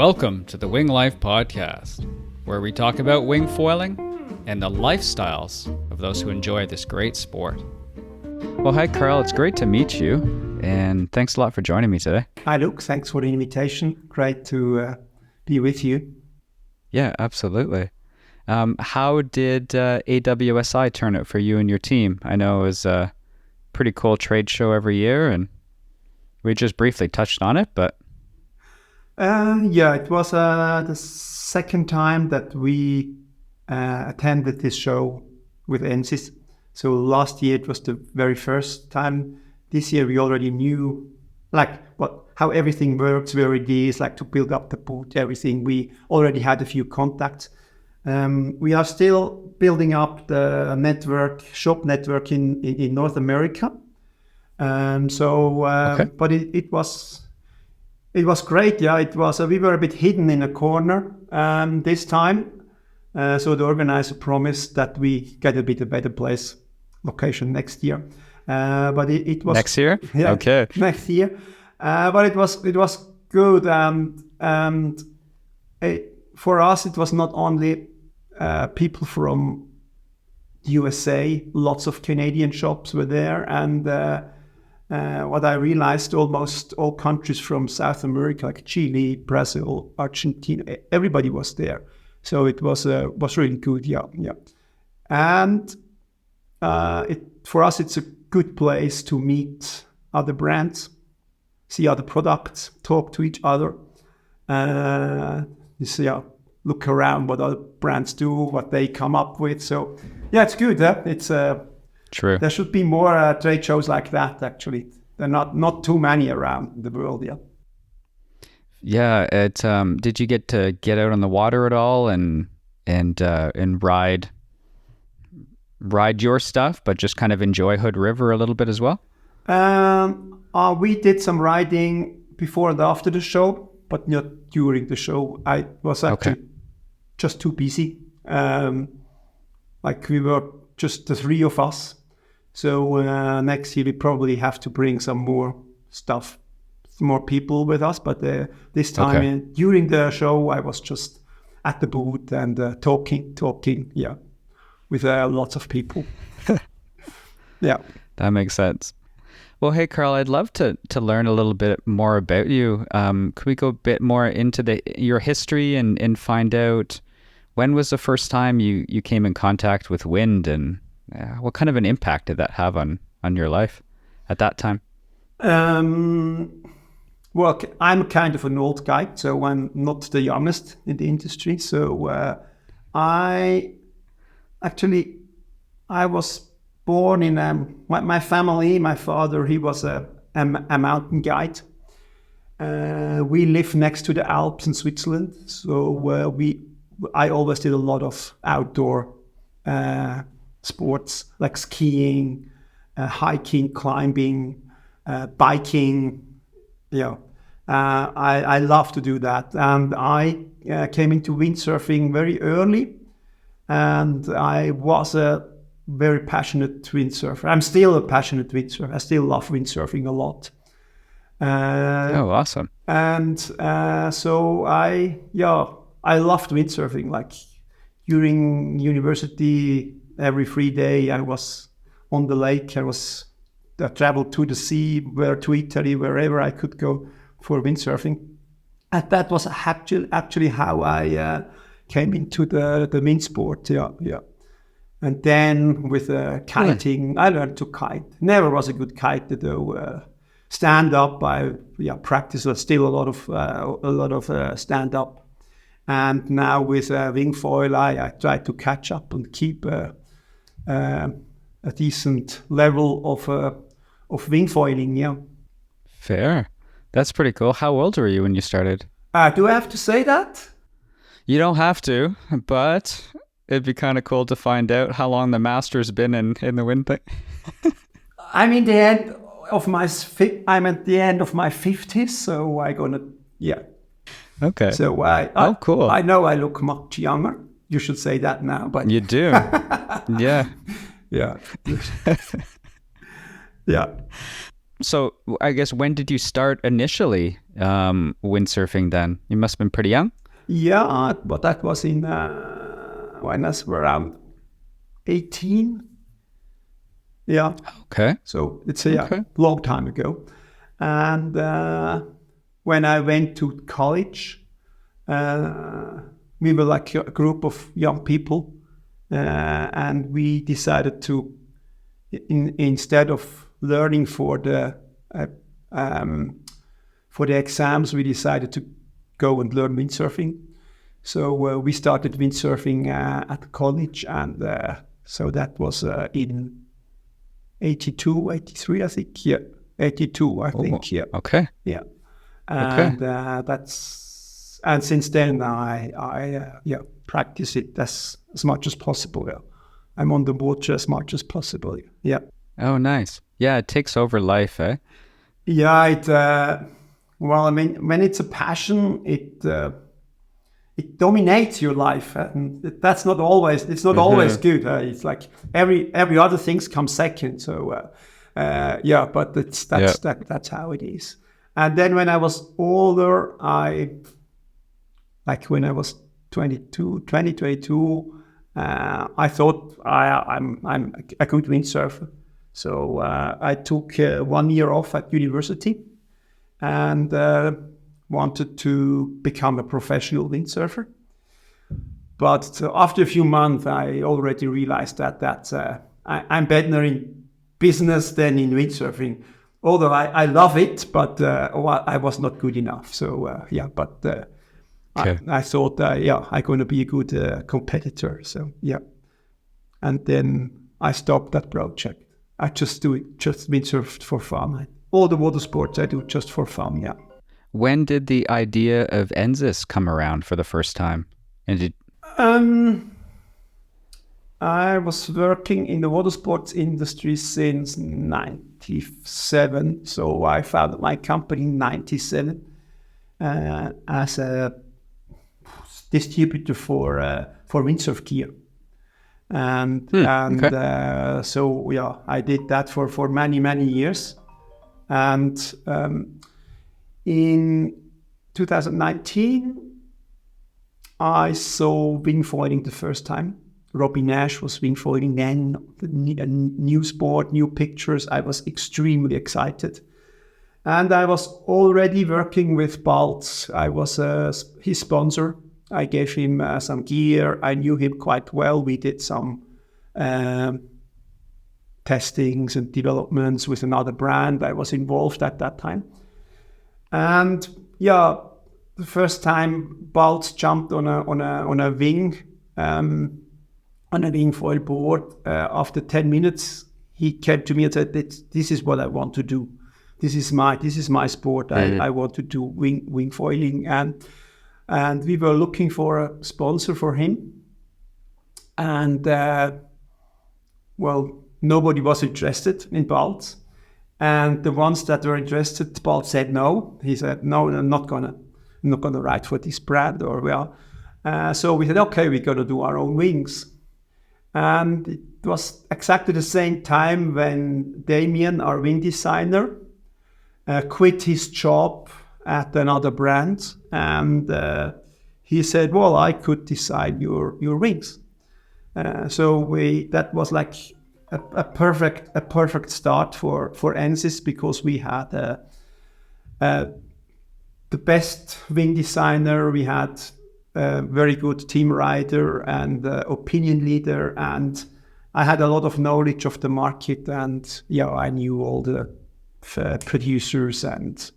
Welcome to the Wing Life Podcast, where we talk about wing foiling and the lifestyles of those who enjoy this great sport. Well, hi, Karl. It's great to meet you, and thanks a lot for joining me today. Hi, Luke. Thanks for the invitation. Great to be with you. Yeah, absolutely. How did AWSI turn out for you and your team? I know it was a pretty cool trade show every year, and we just briefly touched on it, but... It was the second time that we attended this show with Ensis. So last year it was the very first time. This year we already knew how everything works, where it is, to build up the booth, everything. We already had a few contacts. We are still building up the shop network in North America. But it was great. Yeah, it was. We were a bit hidden in a corner this time. So the organizer promised that we get a bit a better location next year. But it was next year. Yeah, okay. Next year. But it was good. For us, it was not only people from USA. Lots of Canadian shops were there, and what I realized, almost all countries from South America, like Chile, Brazil, Argentina, everybody was there. So it was really good. Yeah. And for us, it's a good place to meet other brands, see other products, talk to each other. Look around what other brands do, what they come up with. So yeah, it's good. It's true. There should be more trade shows like that. Actually, there are not too many around the world. Yeah. Yeah. Did you get to get out on the water at all and ride your stuff, but just kind of enjoy Hood River a little bit as well? We did some riding before and after the show, but not during the show. I was actually just too busy. We were just the three of us. So next year we probably have to bring some more stuff, more people with us. But this time during the show, I was just at the booth and talking, with lots of people. Yeah. That makes sense. Well, hey, Karl, I'd love to learn a little bit more about you. Could we go a bit more into your history and find out when was the first time you came in contact with wind, and what kind of an impact did that have on your life at that time? Well, I'm kind of an old guy, so I'm not the youngest in the industry. So I was born in my family. My father, he was a mountain guide. We live next to the Alps in Switzerland, so I always did a lot of outdoor sports like skiing, hiking, climbing, biking. Yeah, I love to do that, and I came into windsurfing very early, and I was a very passionate windsurfer. I'm still a passionate windsurfer. I still love windsurfing a lot. Awesome! And so I loved windsurfing. During university, every free day I was on the lake. I traveled to the sea, to Italy, wherever I could go for windsurfing. And that was actually how I came into the wind sport. Yeah. And then with kiting, I learned to kite. Never was a good kiter though. Stand up, I practiced still a lot of stand up. And now with Wingfoil, I try to catch up and keep a decent level of wingfoiling. Yeah. Fair. That's pretty cool. How old were you when you started? Do I have to say that? You don't have to, but it'd be kind of cool to find out how long the master's been in the wind thing. I'm at the end of my 50s, so I'm gonna Okay. So cool. I know I look much younger. You should say that now, but you do. Yeah. Yeah. Yeah. So I guess when did you start initially windsurfing then? You must have been pretty young. Yeah, but that was in when I was around 18. Yeah, Okay. so it's a Okay. long time ago. And when I went to college, we were like a group of young people, and we decided to, instead of learning for the exams, we decided to go and learn windsurfing. So we started windsurfing at college, and so that was in 82, 83, I think. Yeah, 82, I think. Yeah, Okay. yeah. Okay. And and since then I practice it as much as possible. Yeah. I'm on the water as much as possible. Yeah. Oh, nice. Yeah, it takes over life, eh? Yeah. Well, I mean, when it's a passion, it dominates your life, and that's not always. It's not always good. It's like every other things come second. So yeah, but that's how it is. And then when I was older, when I was 22, I thought I'm a good windsurfer. So I took 1 year off at university and wanted to become a professional windsurfer. But after a few months, I already realized that I'm better in business than in windsurfing. Although I love it, but I was not good enough. So yeah, but Okay. I thought, I'm going to be a good competitor. So yeah, and then I stopped that project. I just do it, just windsurf for fun. All the water sports I do just for fun. Yeah. When did the idea of Ensis come around for the first time? And did I was working in the water sports industry since 97. So I founded my company in 97 as a distributor for windsurf gear. So yeah, I did that for many years. And in 2019, I saw wingfoiling the first time. Robbie Nash was wingfoiling then, a new sport, new pictures. I was extremely excited. And I was already working with Balz. I was his sponsor. I gave him some gear. I knew him quite well. We did some testings and developments with another brand. I was involved at that time. And yeah, the first time Balz jumped on a wing, on a wingfoil board, after 10 minutes, he came to me and said, "This is what I want to do. This is my sport. I want to do wingfoiling." And we were looking for a sponsor for him. And well, nobody was interested in Balz. And the ones that were interested, Balz said no. He said, "No, I'm not gonna ride for this brand." So we said, "Okay, we're gonna do our own wings." And it was exactly the same time when Damien, our wing designer, quit his job at another brand, and he said, "Well, I could design your wings." So that was like a perfect start for Ensis, because we had the best wing designer. We had a very good team rider and opinion leader, and I had a lot of knowledge of the market, and I knew all the producers and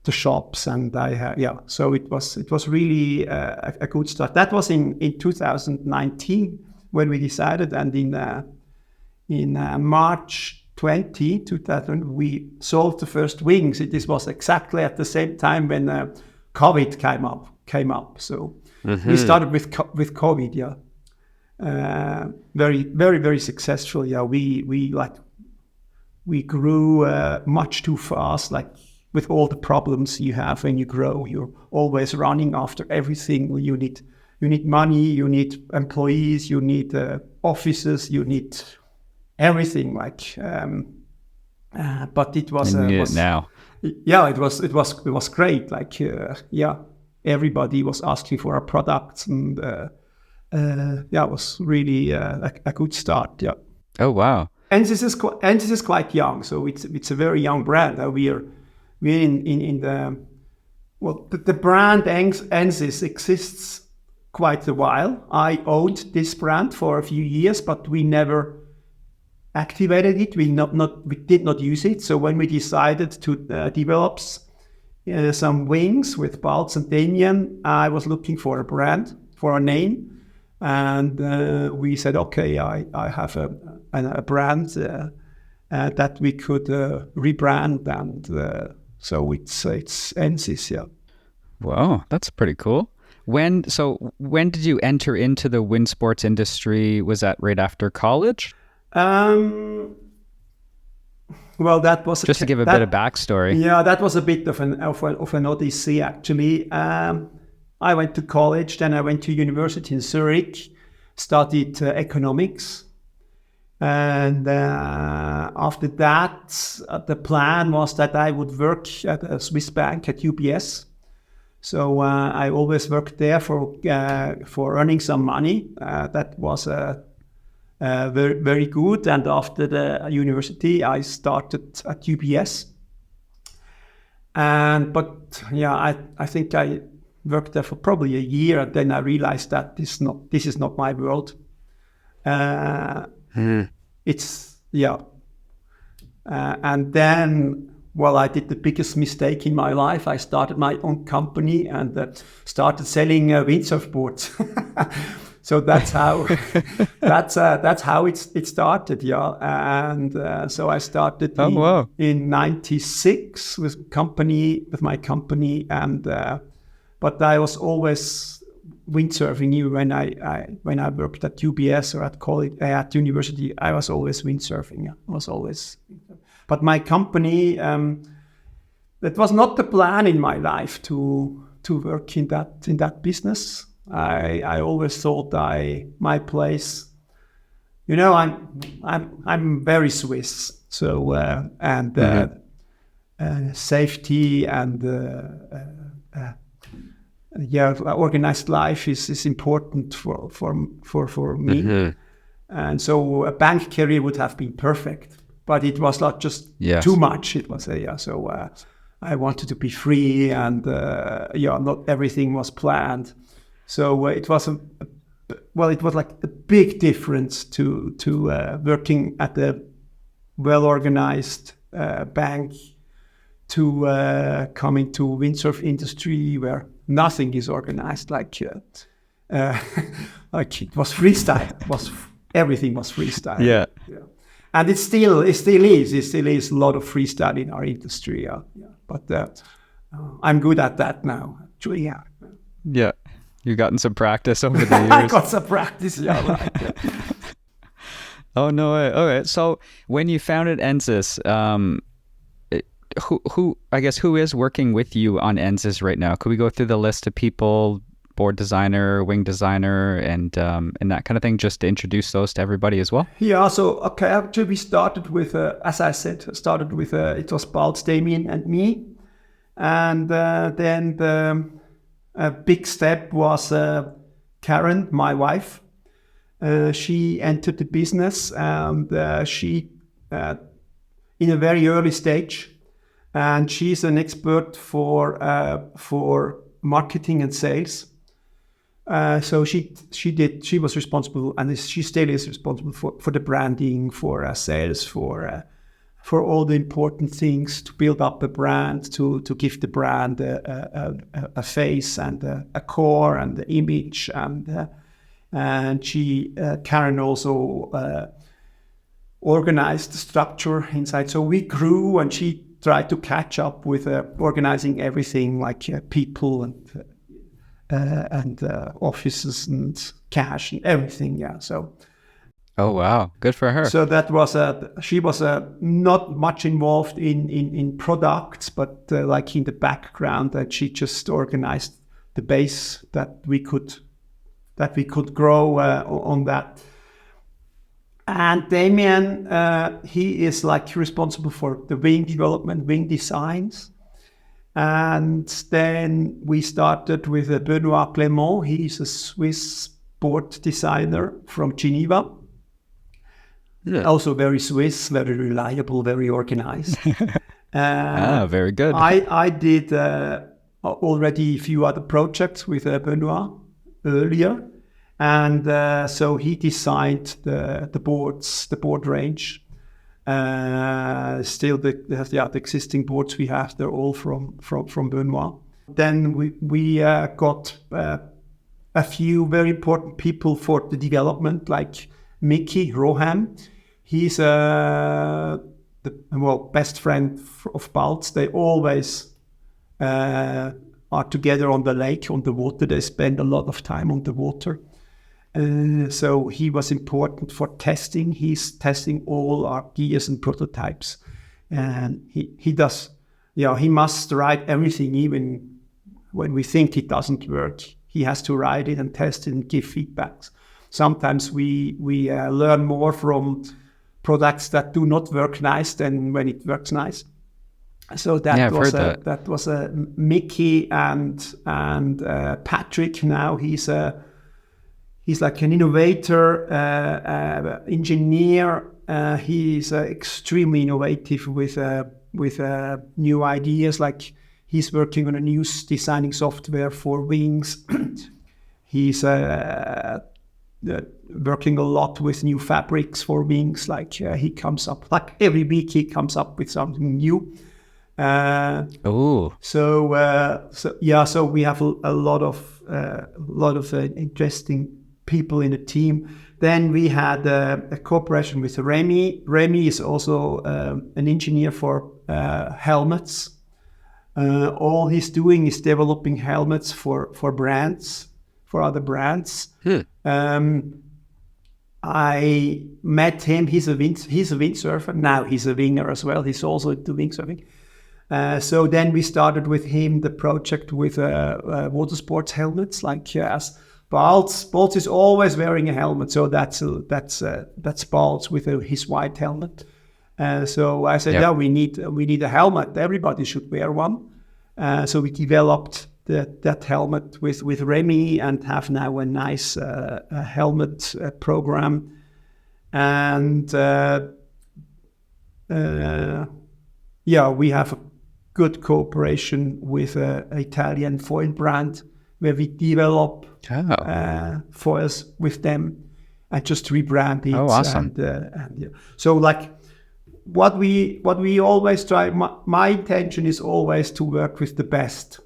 the shops, and so it was really a good start. That was in 2019 when we decided, and in March 2000 we sold the first wings. This was exactly at the same time when COVID came up. So we started with COVID. Very successful. We grew much too fast. Like, with all the problems you have when you grow, you're always running after everything. You need money, you need employees, you need offices, you need everything. But it was, And now. yeah, it was great. Like, yeah, everybody was asking for our products, and yeah, it was really a good start. Yeah. Oh, wow. Ensis is quite young, so it's a very young brand. We're in the well, the brand Ensis exists quite a while. I owned this brand for a few years, but we never activated it. We did not use it. So when we decided to develop some wings with Balz and Damien, I was looking for a brand, for a name, and we said, okay, I have a brand that we could rebrand, and so it's Ensis, yeah. Wow, that's pretty cool. When did you enter into the wind sports industry? Was that right after college? Well, that was just to give a bit of backstory. Yeah, that was a bit of an odyssey, actually. I went to college, then I went to university in Zurich, studied economics, and after that, the plan was that I would work at a Swiss bank at UBS. So I always worked there for earning some money. That was very, very good. And after the university, I started at UBS. But yeah, I think I worked there for probably a year, and then I realized that this is not my world. It's and then, well, I did the biggest mistake in my life. I started my own company and started selling windsurf boards. So that's how it started, yeah. And so I started in '96 with my company, and but I was always windsurfing. When I worked at UBS or at college, at university, I was always windsurfing. Yeah. I was always. But my company, that was not the plan in my life to work in that business. I always thought my place, I'm very Swiss, so safety and organized life is important for me, and so a bank career would have been perfect, but it was not just too much. It was so I wanted to be free, and not everything was planned. So it was it was like a big difference to working at a well-organized bank to coming to windsurf industry where nothing is organized. Like it was freestyle. Everything was freestyle. Yeah. And it still is. It still is a lot of freestyle in our industry. Yeah. But I'm good at that now. Actually, yeah. Yeah. You've gotten some practice over the years. I got some practice, yeah. Right. Oh, no way. Okay, so when you founded Ensis, who is working with you on Ensis right now? Could we go through the list of people, board designer, wing designer, and that kind of thing, just to introduce those to everybody as well? Yeah, so, okay, actually we started with, as I said, it was Balz, Damien, and me. And then a big step was Karen, my wife. She entered the business, and she in a very early stage, and she's an expert for marketing and sales. So she was responsible, and she still is responsible for the branding, for sales, for all the important things to build up a brand, to give the brand a face and a core and the image, and she Karen also organized the structure inside. So we grew, and she tried to catch up with organizing everything, like people and offices and cash and everything. Yeah, so. Oh, wow. Good for her. So that was she was not much involved in products, but like in the background, that she just organized the base that we could grow on that. And Damien, he is like responsible for the wing development, wing designs. And then we started with Benoit Clément. He's a Swiss board designer from Geneva. Yeah. Also very Swiss, very reliable, very organized. Very good. I did already a few other projects with Benoit earlier. And so he designed the boards, the board range. Still the existing boards we have, they're all from Benoit. Then we got a few very important people for the development, like Mickey Rawham. He's the best friend of Balz. They always are together on the lake, on the water. They spend a lot of time on the water. So he was important for testing. He's testing all our gears and prototypes. And he does, he must write everything, even when we think it doesn't work. He has to write it and test it and give feedbacks. Sometimes we learn more from products that do not work nice than when it works nice. So that was Mickey and Patrick. Now he's like an innovator, engineer. He's extremely innovative with new ideas. Like he's working on a new designing software for wings. He's working a lot with new fabrics for wings. Like he comes up, like every week he comes up with something new. So we have a lot of interesting people in the team. Then we had a cooperation with Remy. Remy is also an engineer for helmets. All he's doing is developing helmets for brands, for other brands. I met him. He's a windsurfer. Now he's a winger as well. He's also into windsurfing. So then we started with him the project with water sports helmets, like as Balz is always wearing a helmet, so that's Balz with his white helmet. So I said, we need a helmet. Everybody should wear one. So we developed that helmet with Remy and have now a nice helmet program. And we have a good cooperation with an Italian foil brand where we develop foils with them and just rebrand it. Oh, awesome! So, like what we always try. My intention is always to work with the best.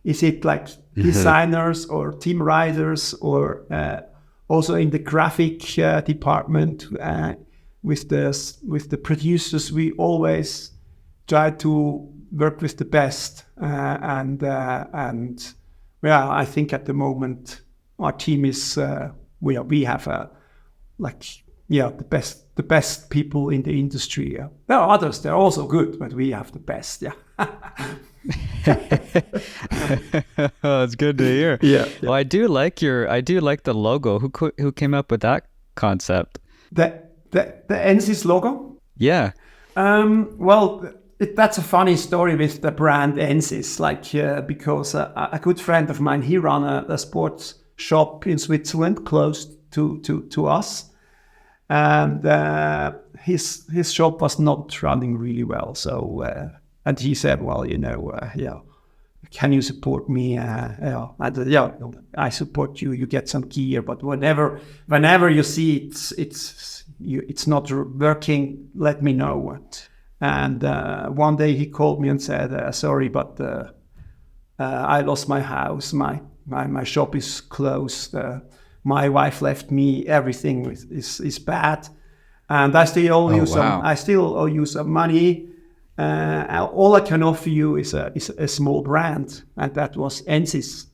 Is it like designers or team writers or also in the graphic department with the producers? We always try to work with the best and I think at the moment our team is we have the best people in the industry. There are others; they're also good, but we have the best. Yeah. Oh, it's good to hear. Yeah. Well, I do like the logo. Who came up with that concept? The Ensis logo. Yeah. That's a funny story with the brand Ensis, because a good friend of mine, he ran a sports shop in Switzerland close to us, and his shop was not running really well. So and he said, can you support me? I support you. You get some gear, but whenever you see it's not working, let me know. And one day he called me and said, sorry, but I lost my house. My shop is closed. My wife left me. Everything is bad. And I still owe you some money. All I can offer you is a small brand. And that was Ensis.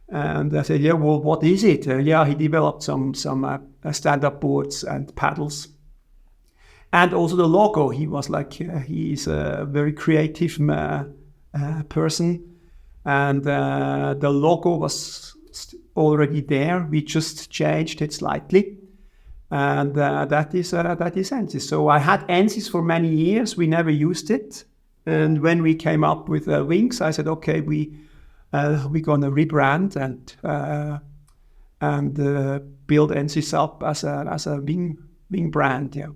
And I said, what is it? He developed some stand-up boards and paddles. And also the logo, he was he's a very creative person. And the logo was already there. We just changed it slightly. and that is Ensis. So I had Ensis for many years. We never used it, and when we came up with wings, I said, okay, we're gonna rebrand and build Ensis up as a wing brand. Yeah.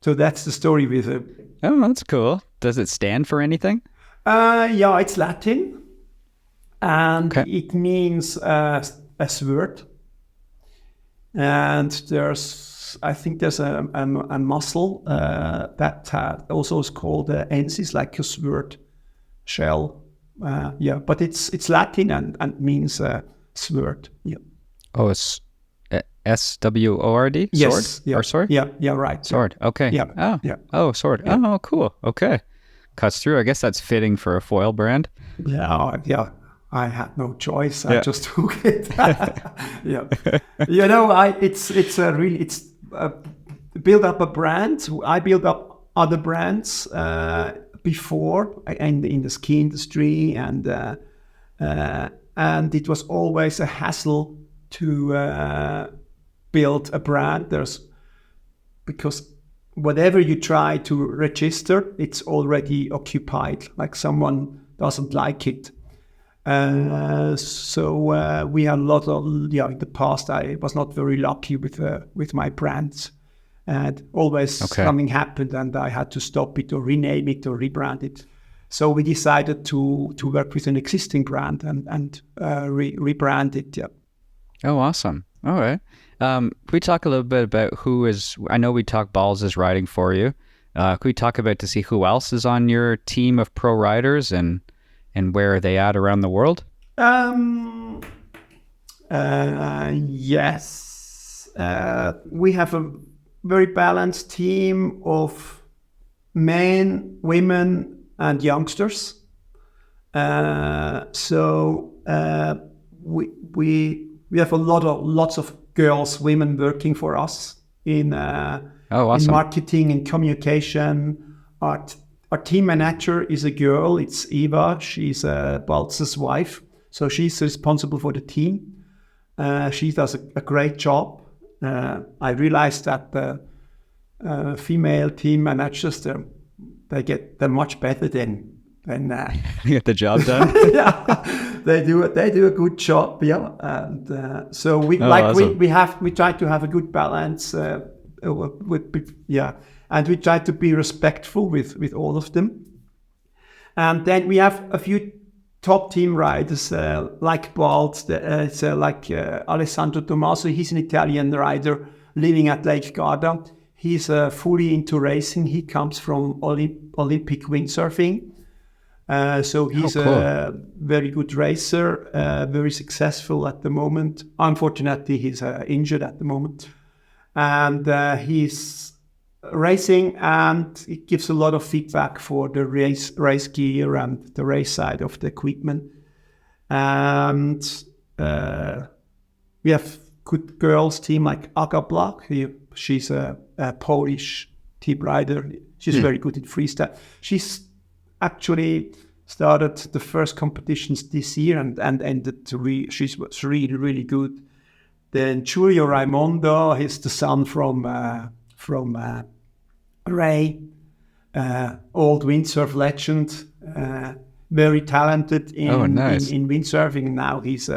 So that's the story with it. Oh, that's cool. Does it stand for anything? Yeah, it's Latin, and Okay. it means a sword. And I think there's a muscle that also is called ensis, like a sword shell. Yeah, but it's Latin and means sword. Yeah. Oh, it's SWORD? Yes. Sword? Yeah. Or sword? Yeah. Right. Sword. Okay. Yeah. Oh. Yeah. Oh, sword. Yeah. Oh, cool. Okay. Cuts through. I guess that's fitting for a foil brand. Yeah. Yeah. I had no choice. I Yeah. just took it. Yeah. It's build up a brand. I built up other brands before in the ski industry, and it was always a hassle to build a brand. Because whatever you try to register, it's already occupied. Like someone doesn't like it. So we had a lot of, in the past I was not very lucky with my brands, and always something happened and I had to stop it or rename it or rebrand it. So we decided to work with an existing brand and rebrand it. Yeah. Oh, awesome. All right. Can we talk a little bit about I know we talked Balz is riding for you. Can we talk about to see who else is on your team of pro riders and where are they at around the world? Yes. We have a very balanced team of men, women, and youngsters. So we have lots of girls, women working for us in awesome. in marketing and communication. Our team manager is a girl. It's Eva. She's Balz's wife. So she's responsible for the team. She does a great job. I realized that the female team managers, they're much better than get the job done. Yeah, they do a good job. Yeah, and so we awesome. we try to have a good balance and we try to be respectful with all of them. And then we have a few top team riders like Balz, like Alessandro Tommaso. He's an Italian rider living at Lake Garda. He's fully into racing. He comes from Olympic windsurfing. So he's cool. a very good racer, very successful at the moment. Unfortunately, he's injured at the moment. And he's racing, and it gives a lot of feedback for the race gear and the race side of the equipment. And we have good girls team like Aga Block. She's a Polish team rider. She's very good in freestyle. She's actually started the first competitions this year and ended she was really good. Then Giulio Raimondo, he's the son from Ray, old windsurf legend, very talented in windsurfing. Now he's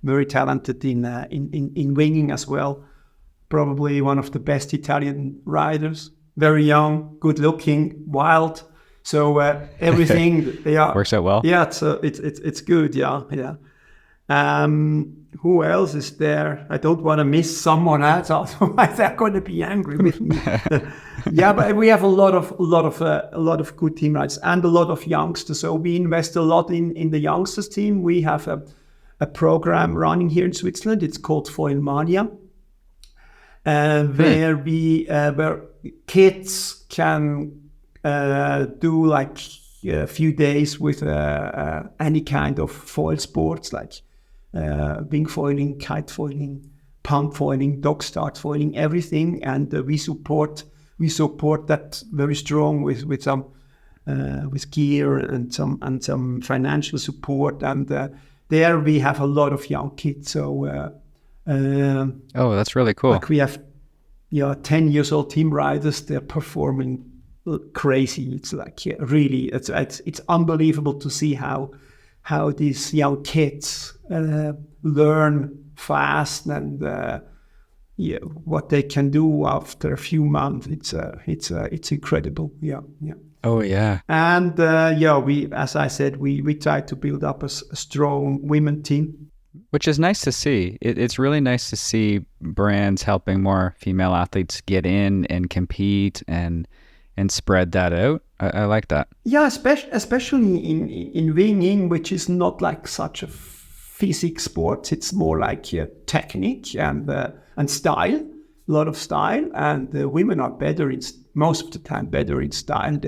very talented in winging as well. Probably one of the best Italian riders. Very young, good looking, wild. So everything works out well. Yeah, so it's good. Yeah. Who else is there? I don't want to miss someone else, otherwise they're going to be angry with me. Yeah, but we have a lot of good team riders and a lot of youngsters. So we invest a lot in the youngsters team. We have a program running here in Switzerland. It's called Foil Mania, where kids can do like a few days with any kind of foil sports like wing foiling, kite foiling, pump foiling, dog start foiling, everything. And we support that very strong with some with gear and some financial support. And there we have a lot of young kids. So that's really cool. like we have 10 years old team riders, they're performing crazy. It's like really, it's unbelievable to see how these young kids learn fast and what they can do after a few months. It's incredible. Yeah. Oh yeah. And we, as I said, we try to build up a strong women team. Which is nice to see. It's really nice to see brands helping more female athletes get in and compete and spread that out. I like that. Yeah, especially in winging, which is not like such a physics sport. It's more like technique and style, a lot of style. And women are most of the time better in style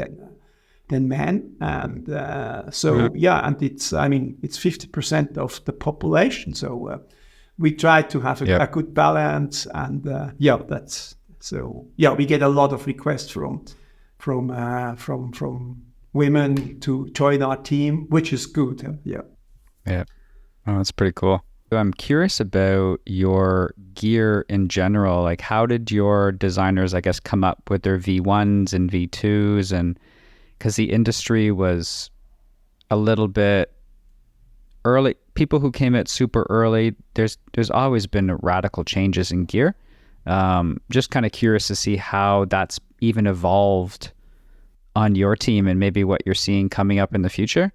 than men. And and it's 50% of the population. So we try to have a good balance. And we get a lot of requests from women to join our team, which is good. Yeah. Oh, that's pretty cool. I'm curious about your gear in general. Like, how did your designers, I guess, come up with their V1s and V2s? And because the industry was a little bit early, people who came out super early, there's always been radical changes in gear. Just kind of curious to see how that's even evolved on your team and maybe what you're seeing coming up in the future.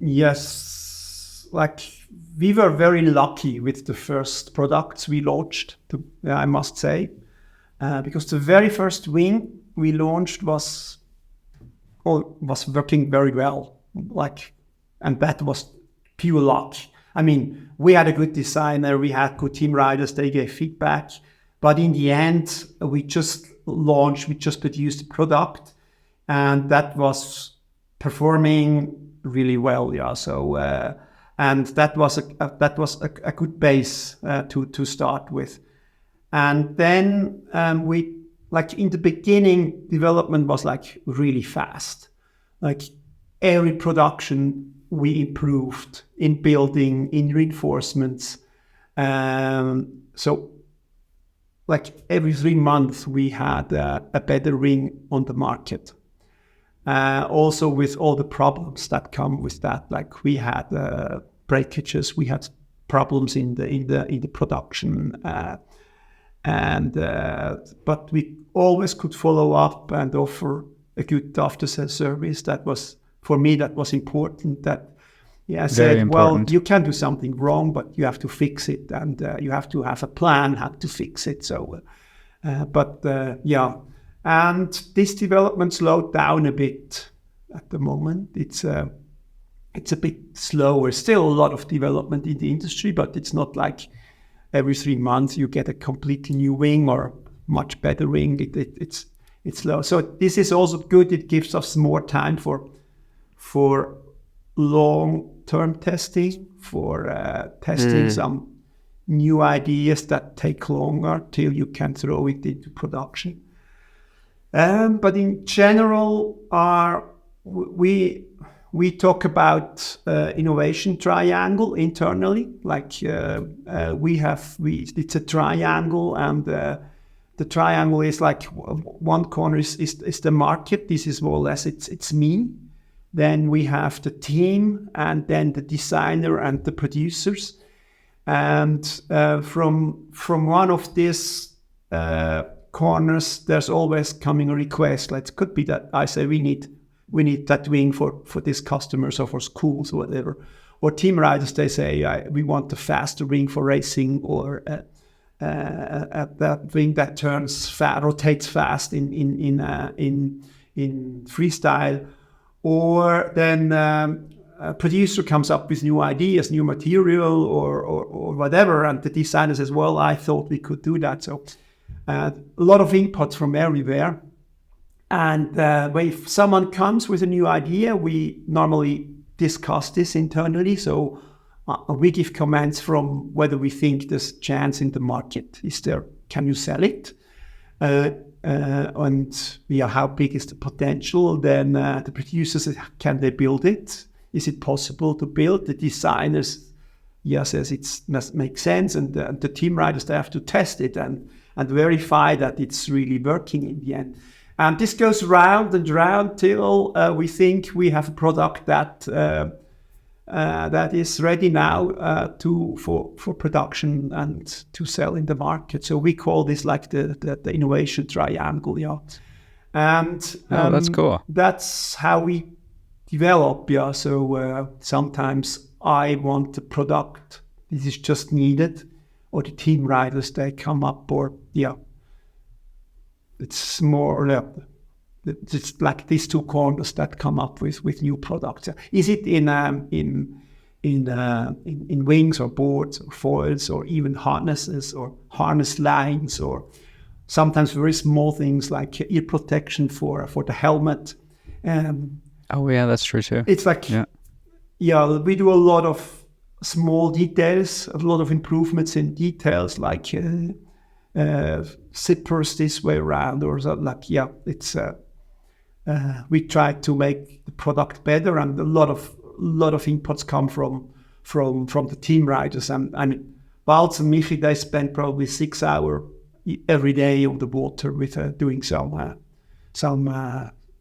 Yes, like we were very lucky with the first products we launched, I must say, because the very first wing we launched was working very well, and that was pure luck. I mean, we had a good designer, we had good team riders, they gave feedback, but in the end, we just produced a product, and that was performing really well. Yeah, so and that was a good base to start with, and then we, like, in the beginning, development was like really fast. Like every production we improved in building, in reinforcements. So like every 3 months we had a better wing on the market. Also with all the problems that come with that, like we had breakages, we had problems in the production, but we always could follow up and offer a good after-sales service. That was, for me, that was important. That I said, well, you can do something wrong, but you have to fix it, and you have to have a plan how to fix it. So, and this development slowed down a bit at the moment. It's a bit slower. Still a lot of development in the industry, but it's not like every 3 months you get a completely new wing or much better wing. It's slow. So this is also good. It gives us more time for long-term testing, for testing some new ideas that take longer till you can throw it into production. But in general, we talk about innovation triangle internally. Like it's a triangle, and the triangle is like one corner is the market. This is more or less it's me. Then we have the team, and then the designer and the producers. And from one of these corners, there's always coming a request. Like it could be that I say we need that wing for these customers or for schools or whatever. Or team riders, they say we want a faster wing for racing, or that wing that rotates fast in freestyle. Or then a producer comes up with new ideas, new material, or whatever, and the designer says, well, I thought we could do that. So a lot of inputs from everywhere. And if someone comes with a new idea, we normally discuss this internally. So we give comments from whether we think there's chance in the market. Is there? Can you sell it? And how big is the potential? Then the producers say, can they build it? Is it possible to build? The designers says it must make sense, and the team riders, they have to test it and verify that it's really working in the end. And this goes round and round till we think we have a product that is ready now for production and to sell in the market. So we call this like the innovation triangle, yeah. And that's cool. That's how we develop, yeah. So sometimes I want the product, this is just needed, or the team riders, they come up, or it's more it's like these two corners that come up with new products. Is it in wings or boards or foils or even harnesses or harness lines, or sometimes very small things like ear protection for the helmet. Oh yeah, that's true too. It's like we do a lot of small details, a lot of improvements in details, like zippers this way around, or so, like it's we try to make the product better, and a lot of inputs come from the team riders. And Balz and Michi, they spend probably 6 hours every day on the water with doing some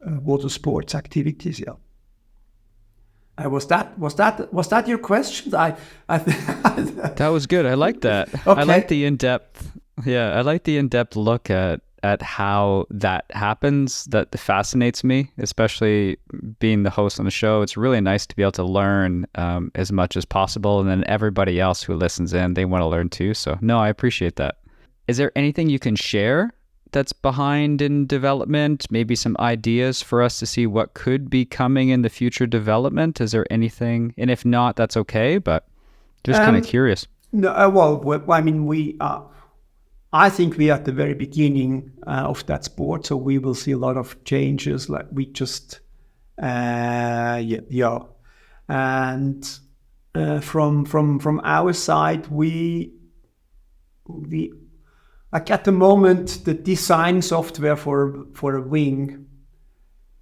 water sports activities. Yeah. Was that your question? I That was good. I like that. Okay. I like the in-depth. Yeah, I like the in-depth look at how that happens. That fascinates me, especially being the host on the show. It's really nice to be able to learn as much as possible, and then everybody else who listens in, they want to learn too. So no, I appreciate that. Is there anything you can share that's behind in development? Maybe some ideas for us to see what could be coming in the future development? Is there anything? And if not, that's okay, but just kind of curious. No, well, I mean, I think we are at the very beginning of that sport, so we will see a lot of changes. Like we just, and from our side, we like at the moment, the design software for a wing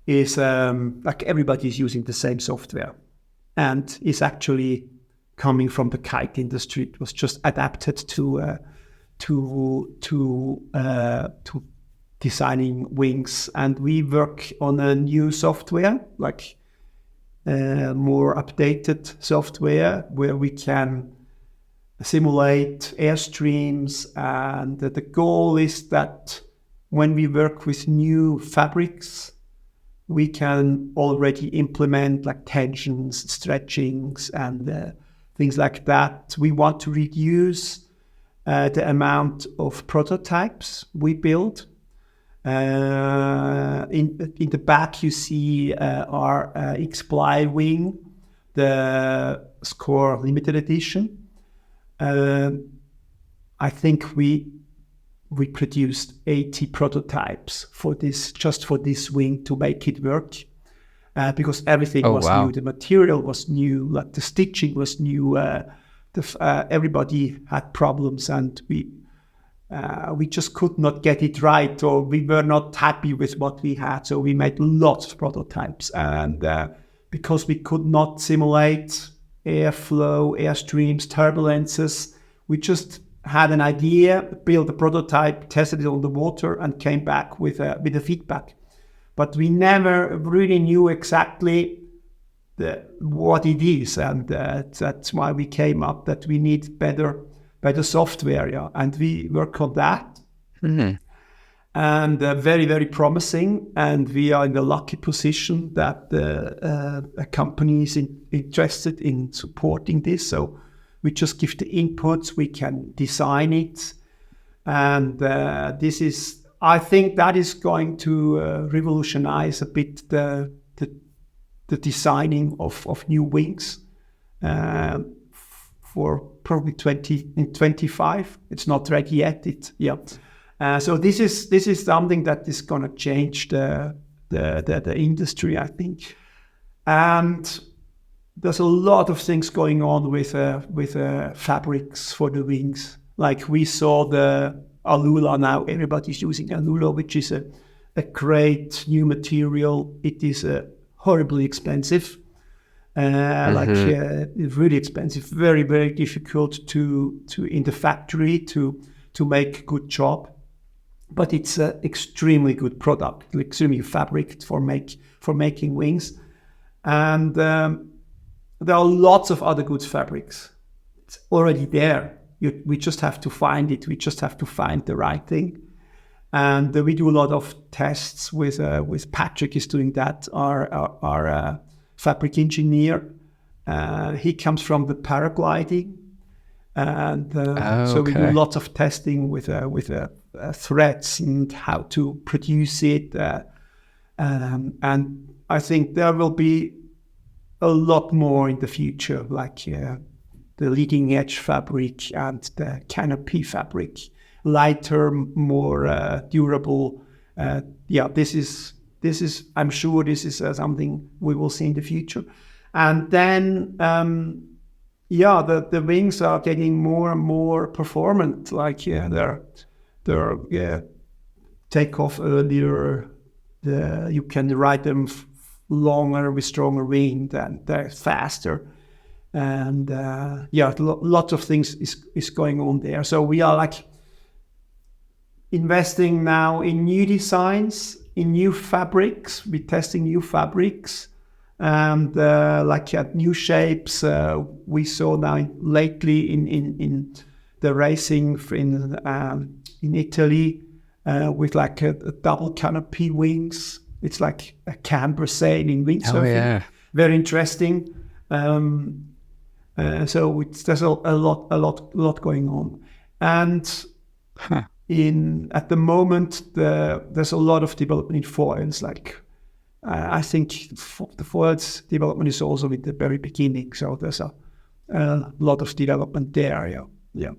is like everybody's using the same software, and is actually coming from the kite industry. It was just adapted to designing wings, and we work on a new software, like more updated software, where we can simulate airstreams. And the goal is that when we work with new fabrics, we can already implement like tensions, stretchings, and things like that. We want to reduce the amount of prototypes we build. In the back, you see our X-Ply wing, the Score limited edition. I think we produced 80 prototypes for this wing to make it work, because everything was new. The material was new, like the stitching was new. Everybody had problems, and we just could not get it right, or we were not happy with what we had. So we made lots of prototypes, and because we could not simulate airflow, airstreams, turbulences, we just had an idea, built a prototype, tested it on the water, and came back with a feedback. But we never really knew exactly what it is, and that's why we came up that we need better software, yeah. And we work on that. Mm-hmm. And very, very promising. And we are in the lucky position that a company is interested in supporting this. So we just give the inputs, we can design it. And I think that is going to revolutionize a bit the designing of new wings for probably 2025. It's not ready yet. So this is something that is going to change the industry, I think. And there's a lot of things going on with fabrics for the wings. Like we saw the Alula now. Everybody's using Alula, which is a great new material. It is horribly expensive. Mm-hmm. It's really expensive, very, very difficult to in the factory to make good job. But it's an extremely good product, extremely fabric for making wings. And there are lots of other good fabrics. It's already there. We just have to find it. We just have to find the right thing. And we do a lot of tests with Patrick is doing that, our fabric engineer. He comes from the paragliding, and Oh, so we do okay. lots of testing with threads and how to produce it. And I think there will be a lot more in the future, like the leading edge fabric and the canopy fabric, lighter, more durable. This is. I'm sure this is something we will see in the future. And then, the wings are getting more and more performant. Like they're take off earlier. You can ride them longer with stronger wing, and they're faster. And lots of things is going on there. So we are like investing now in new designs, in new fabrics. We're testing new fabrics and new shapes. We saw now lately in the racing in Italy with like a double canopy wings. It's like a camber sail in Oh, windsurfing. yeah. Very interesting. So there's a lot going on, and Huh. at the moment there's a lot of development in foils. Like I think the foils development is also at the very beginning. So there's a lot of development there. Yeah.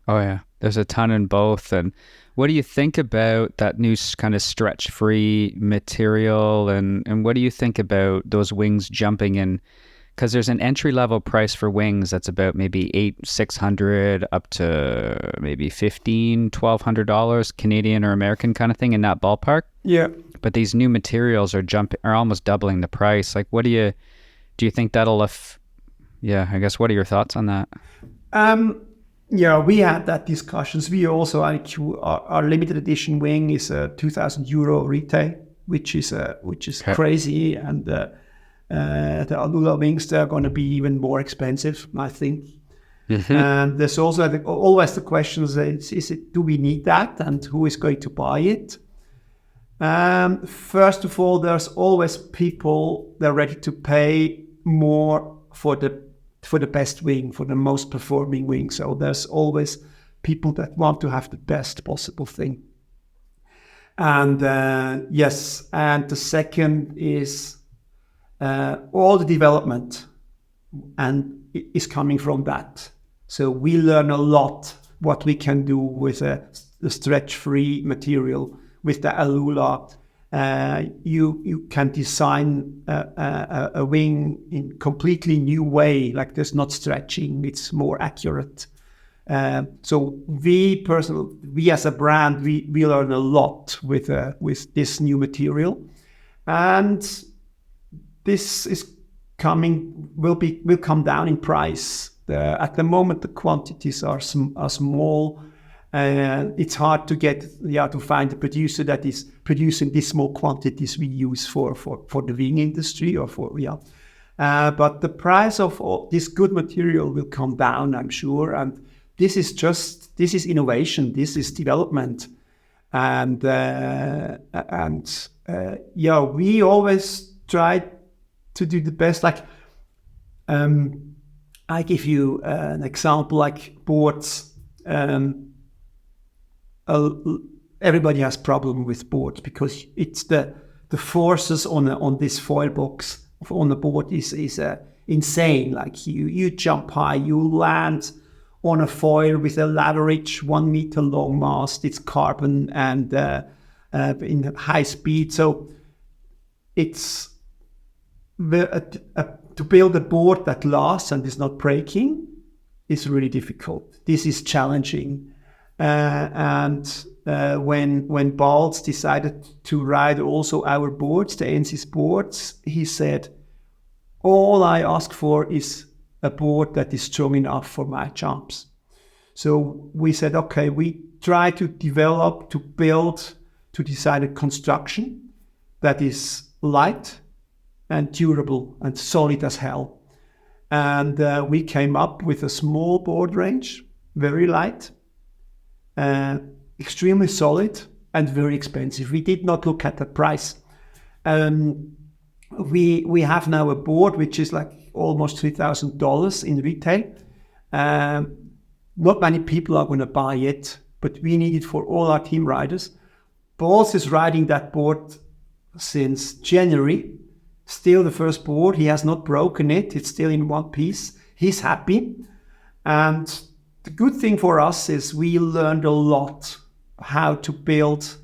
Oh, yeah. There's a ton in both. And what do you think about that new kind of stretch-free material? And what do you think about those wings jumping in? Because there's an entry-level price for wings that's about maybe $600 up to maybe $1,500-$1,200 Canadian or American kind of thing, in that ballpark. Yeah. But these new materials are almost doubling the price. Like, do you think that'll I guess, what are your thoughts on that? We had that discussions. We also our limited edition wing is a €2,000 retail, which is Okay. crazy, and the Alula wings, they're going to be even more expensive, I think. Mm-hmm. And there's also always the question: do we need that, and who is going to buy it? First of all, there's always people that are ready to pay more for the best wing, for the most performing wing. So there's always people that want to have the best possible thing. And yes, and the second is all the development and is coming from that. So we learn a lot what we can do with the stretch-free material, with the Alula. You can design a wing in completely new way, like there's not stretching, it's more accurate. So we as a brand, we learn a lot with this new material, and this is will come down in price. At the moment, the quantities are small. It's hard to find a producer that is producing these small quantities we use for the wing industry but the price of all this good material will come down, I'm sure. And this is innovation, this is development, and we always try to do the best. Like I give you an example, like boards. Everybody has problem with boards because it's the forces on this foil box on the board is insane. Like you jump high, you land on a foil with a leverage 1 meter long mast. It's carbon and in high speed. So it's to build a board that lasts and is not breaking is really difficult. This is challenging. When Balz decided to ride also our boards, the Ensis boards, he said, all I ask for is a board that is strong enough for my jumps. So we said, okay, we try to develop, to build, to design a construction that is light and durable and solid as hell. And we came up with a small board range, very light, extremely solid, and very expensive. We did not look at the price. We have now a board which is like almost $3,000 in retail. Not many people are going to buy it, but we need it for all our team riders. Balz is riding that board since January. Still the first board. He has not broken it. It's still in one piece. He's happy. And the good thing for us is we learned a lot how to build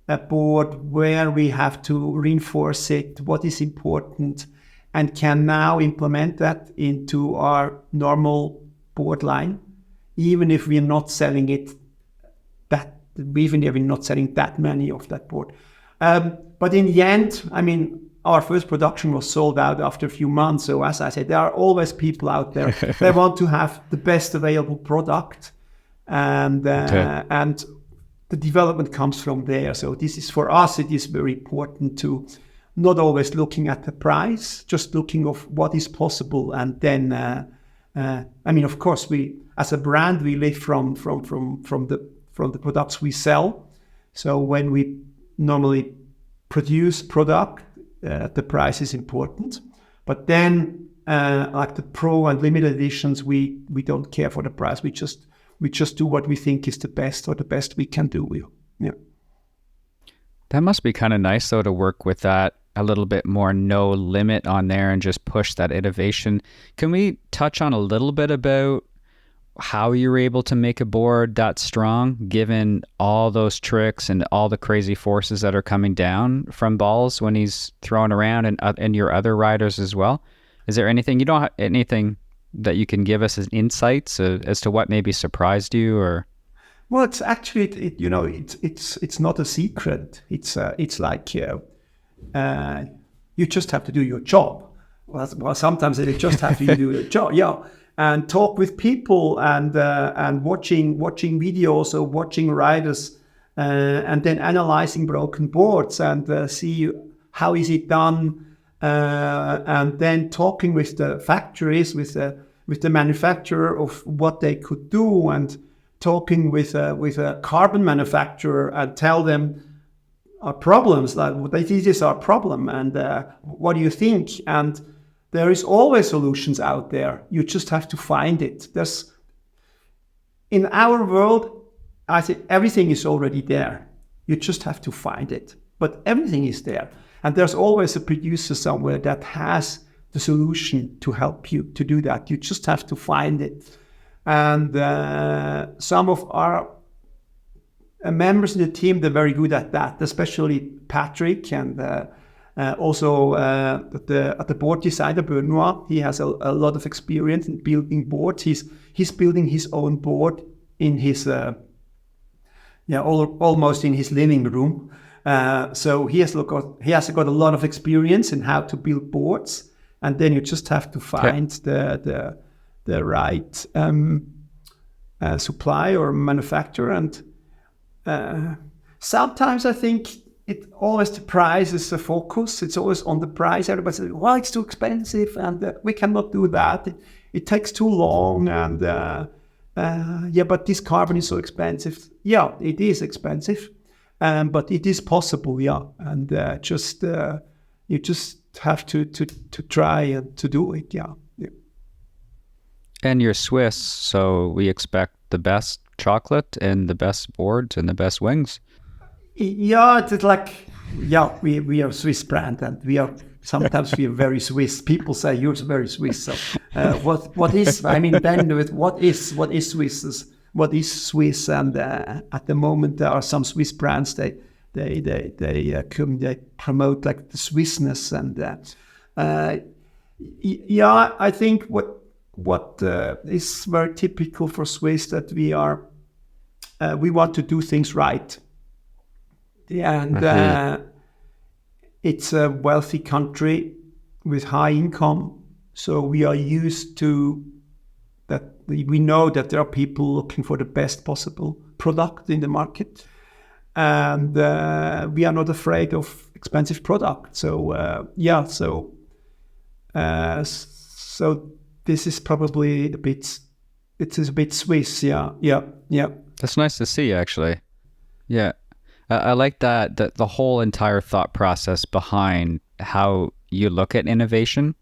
a board, where we have to reinforce it, what is important, and can now implement that into our normal board line, even if we're not selling it even if we're not selling that many of that board. But in the end, I mean, our first production was sold out after a few months. So as I said, there are always people out there that want to have the best available product, and the development comes from there. So this is, for us, it is very important to not always looking at the price, just looking of what is possible. And then, I mean, of course, we, as a brand, we live from the products we sell. So when we normally produce product, the price is important. But then, like the Pro and limited editions, we don't care for the price. We just do what we think is the best, or the best we can do. Yeah. That must be kind of nice, though, to work with that a little bit more no limit on there and just push that innovation. Can we touch on a little bit about how you were able to make a board that strong, given all those tricks and all the crazy forces that are coming down from Balz when he's throwing around, and your other riders as well? Is there anything that you can give us as insights as to what maybe surprised you? Or well, it's actually it's not a secret. It's like you just have to do your job. Well, sometimes you just have to do your job. Yeah. And talk with people, and watching videos or watching riders, and then analyzing broken boards, and see how is it done, and then talking with the factories, with the manufacturer of what they could do, and talking with a carbon manufacturer and tell them our problems, like this is our problem, and what do you think? And there is always solutions out there. You just have to find it. In our world, I think everything is already there. You just have to find it. But everything is there. And there's always a producer somewhere that has the solution to help you to do that. You just have to find it. And some of our members in the team, they're very good at that, especially Patrick, and also at the board designer, Benoit. He has a lot of experience in building boards. He's building his own board in his almost in his living room. So he has got a lot of experience in how to build boards, and then you just have to find the right supply or manufacturer. And sometimes I think it always, the price is the focus. It's always on the price. Everybody says, well, it's too expensive, and we cannot do that. It takes too long, and but this carbon is so expensive. Yeah, it is expensive, but it is possible. Yeah, and you just have to try and to do it. Yeah. And you're Swiss, so we expect the best chocolate and the best boards and the best wings. Yeah, it's like, we are a Swiss brand, and we are very Swiss. People say you're very Swiss. So what is? I mean, then with what is Swiss? What is Swiss? And at the moment, there are some Swiss brands. They promote like the Swissness, and I think what is very typical for Swiss, that we want to do things right. And it's a wealthy country. with high income. So we are used to that. We know that there are people looking for the best possible product in the market, and we are not afraid of expensive product. So so this is probably a bit. It is a bit Swiss. Yeah. That's nice to see, actually. Yeah. I like that the whole entire thought process behind how you look at innovation,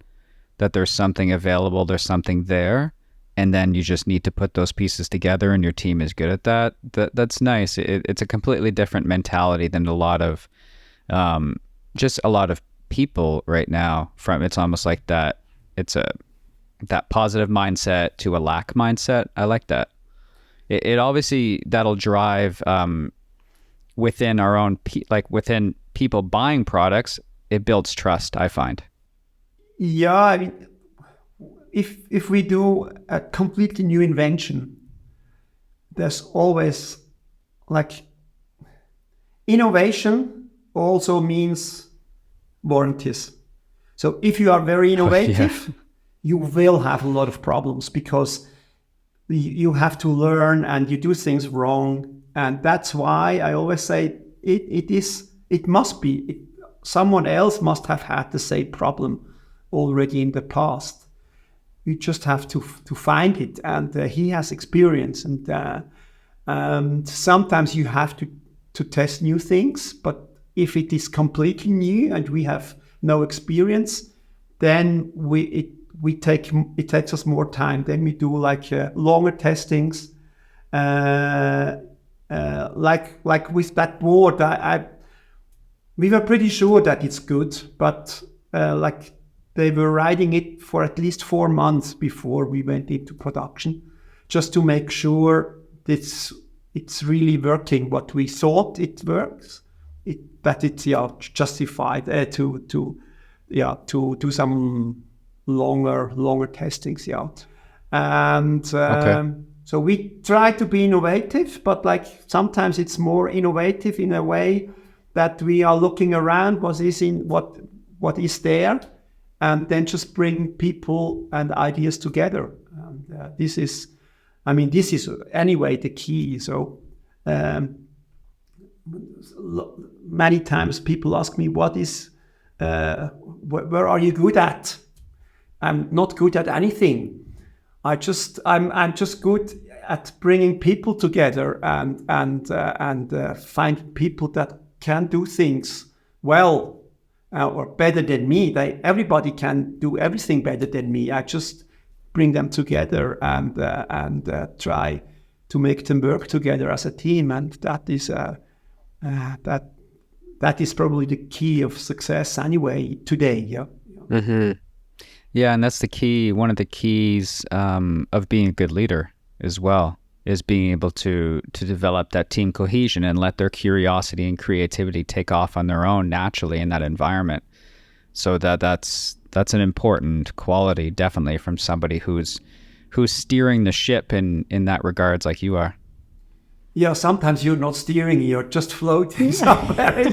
that there's something available, there's something there, and then you just need to put those pieces together and your team is good at that. That's nice. It's a completely different mentality than a lot of just a lot of people right now. It's almost like that that positive mindset to a lack mindset. I like that. It obviously that'll drive within our own within people buying products. It builds trust, I find. Yeah, I mean, if we do a completely new invention, there's always like innovation also means warranties. So if you are very innovative, you will have a lot of problems because you have to learn and you do things wrong. And that's why I always say someone else must have had the same problem already in the past. You just have to find it, and he has experience. And sometimes you have to test new things, but if it is completely new and we have no experience, then it takes us more time. Then we do like longer testings, like with that board. We were pretty sure that it's good, but like they were writing it for at least 4 months before we went into production, just to make sure it's really working. What we thought it works, that it's justified to do some longer testings. And so we try to be innovative, but like sometimes it's more innovative in a way that we are looking around what is there, and then just bring people and ideas together. And this is anyway the key. So many times people ask me, where are you good at? I'm not good at anything. I'm just good at bringing people together and find people that can do things well or better than me. Everybody can do everything better than me. I just bring them together and try to make them work together as a team, and that is probably the key of success anyway today. Yeah. Mm-hmm. Yeah, and that's the key. One of the keys of being a good leader as well is being able to develop that team cohesion and let their curiosity and creativity take off on their own naturally in that environment. So that's an important quality, definitely, from somebody who's steering the ship in that regards, like you are. Yeah, sometimes you're not steering, you're just floating somewhere.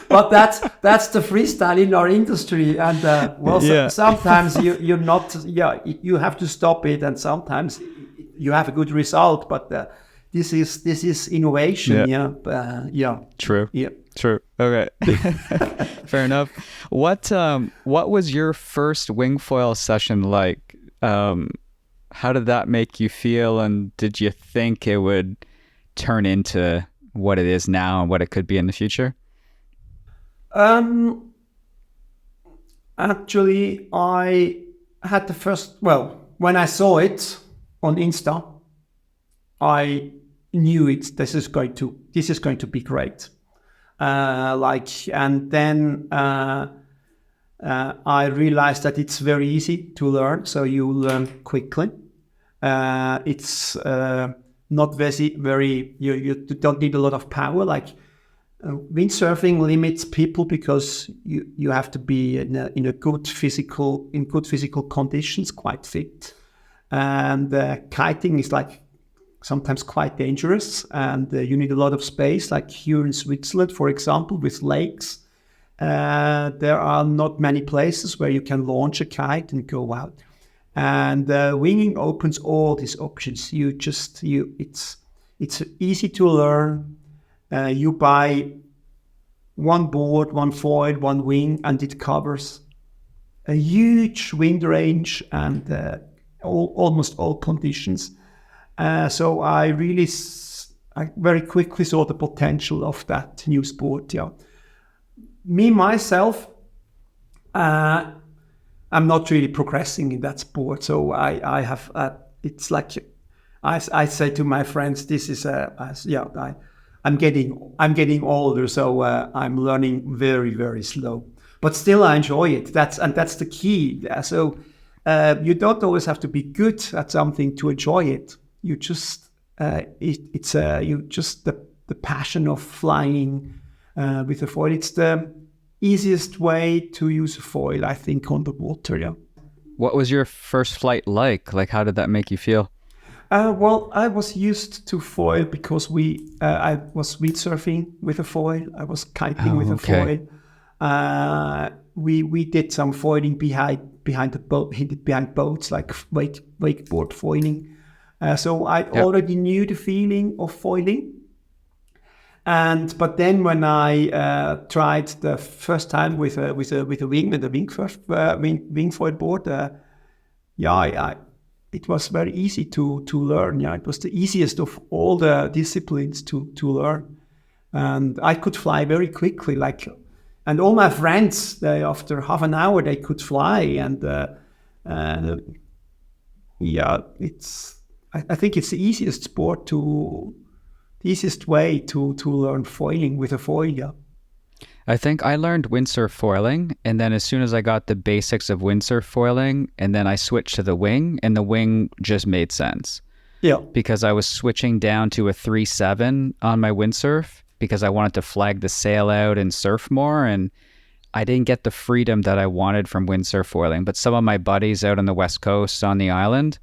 But that's the freestyle in our industry. And sometimes you're not. Yeah, you have to stop it, and sometimes you have a good result. But this is innovation. Yeah. True. Yeah. True. Okay. Fair enough. What was your first wingfoil session like? How did that make you feel, and did you think it would turn into what it is now and what it could be in the future? Actually, I had the first. Well, when I saw it on Insta, I knew this is going to be great. And then I realized that it's very easy to learn, so you learn quickly. It's not very. You don't need a lot of power. Like windsurfing limits people because you have to be in good physical conditions, quite fit. And kiting is like sometimes quite dangerous, and you need a lot of space. Like here in Switzerland, for example, with lakes, there are not many places where you can launch a kite and go out. And winging opens all these options. It's easy to learn. You buy one board, one foil, one wing, and it covers a huge wind range and almost all conditions. So I very quickly saw the potential of that new sport. Yeah, myself, I'm not really progressing in that sport. So I have. It's like I say to my friends, this is I'm getting older, so I'm learning very, very slow. But still, I enjoy it. That's the key. So you don't always have to be good at something to enjoy it. You just the passion of flying with a foil. It's the easiest way to use a foil, I think, on the water. Yeah. What was your first flight like? Like, how did that make you feel? Well, I was used to foil because I was windsurfing with a foil. I was kiting with a foil. We did some foiling behind the boat, behind boats, like wakeboard foiling. So I already knew the feeling of foiling. But then when I tried the first time with a wing and a wingfoil board, it was very easy to learn. Yeah, it was the easiest of all the disciplines to learn, and I could fly very quickly. And all my friends, after half an hour, they could fly. And I think it's the easiest sport the easiest way to learn foiling with a foil. Yeah. I think I learned windsurf foiling, and then as soon as I got the basics of windsurf foiling, and then I switched to the wing, and the wing just made sense. Yeah. Because I was switching down to a 3.7 on my windsurf because I wanted to flag the sail out and surf more, and I didn't get the freedom that I wanted from windsurf foiling. But some of my buddies out on the West Coast on the island,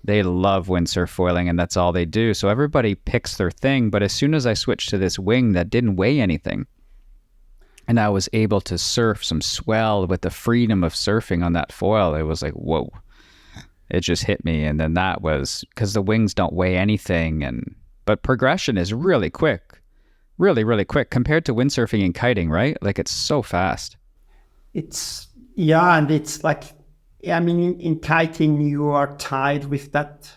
they love windsurf foiling, and that's all they do. So everybody picks their thing. But as soon as I switched to this wing that didn't weigh anything, and I was able to surf some swell with the freedom of surfing on that foil, it was like, whoa, it just hit me. And then that was because the wings don't weigh anything. But progression is really quick, really, really quick compared to windsurfing and kiting, right? Like, it's so fast. And it's like, in kiting, you are tied with that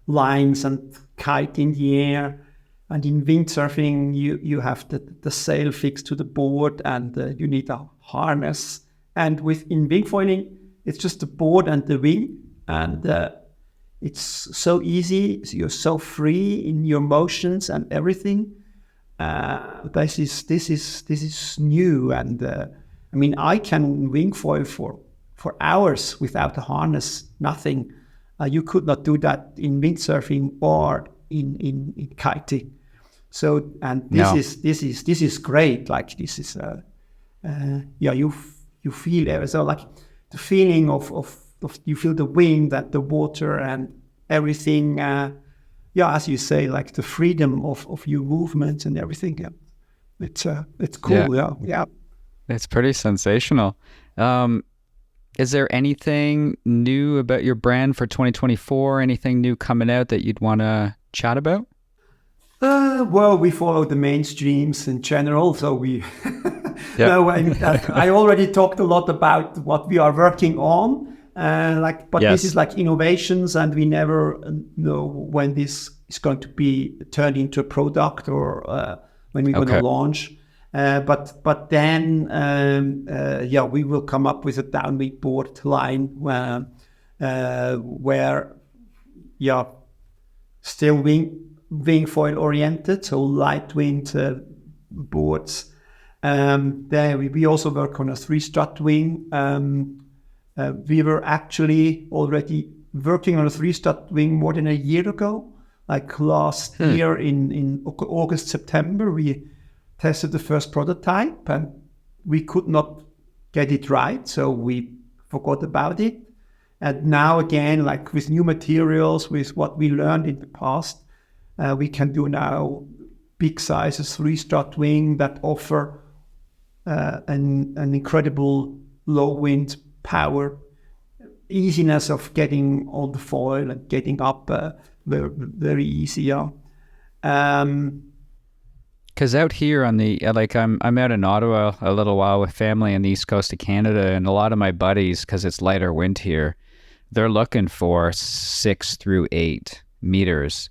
lines and kite in the air. And in windsurfing, you have the sail fixed to the board, and you need a harness. And in wingfoiling, it's just the board and the wing, and it's so easy. You're so free in your motions and everything. This is new, and I can wingfoil for hours without a harness, nothing. You could not do that in windsurfing or in kiting. So, and this is great. Like, this is you feel so, like, the feeling of you feel the wind and the water and everything. As you say, like the freedom of your movements and everything. Yeah, it's cool. Yeah. It's pretty sensational. Is there anything new about your brand for 2024? Anything new coming out that you'd want to chat about? Well, we follow the mainstreams in general, so we. No, I already talked a lot about what we are working on, This is like innovations, and we never know when this is going to be turned into a product or when we're going to launch. But then we will come up with a downwind board line where still wingfoil oriented, so light wind boards. There we also work on a 3-strut wing. We were actually already working on a 3-strut wing more than a year ago. Like last year in August, September, we tested the first prototype, and we could not get it right, so we forgot about it. And now again, like with new materials, with what we learned in the past, we can do now big sizes 3-strut wing that offer an incredible low wind power, easiness of getting on the foil and getting up very, very easy. Yeah. Because out here on the like I'm out in Ottawa a little while with family on the east coast of Canada, and a lot of my buddies, because it's lighter wind here, they're looking for 6 through 8 meters,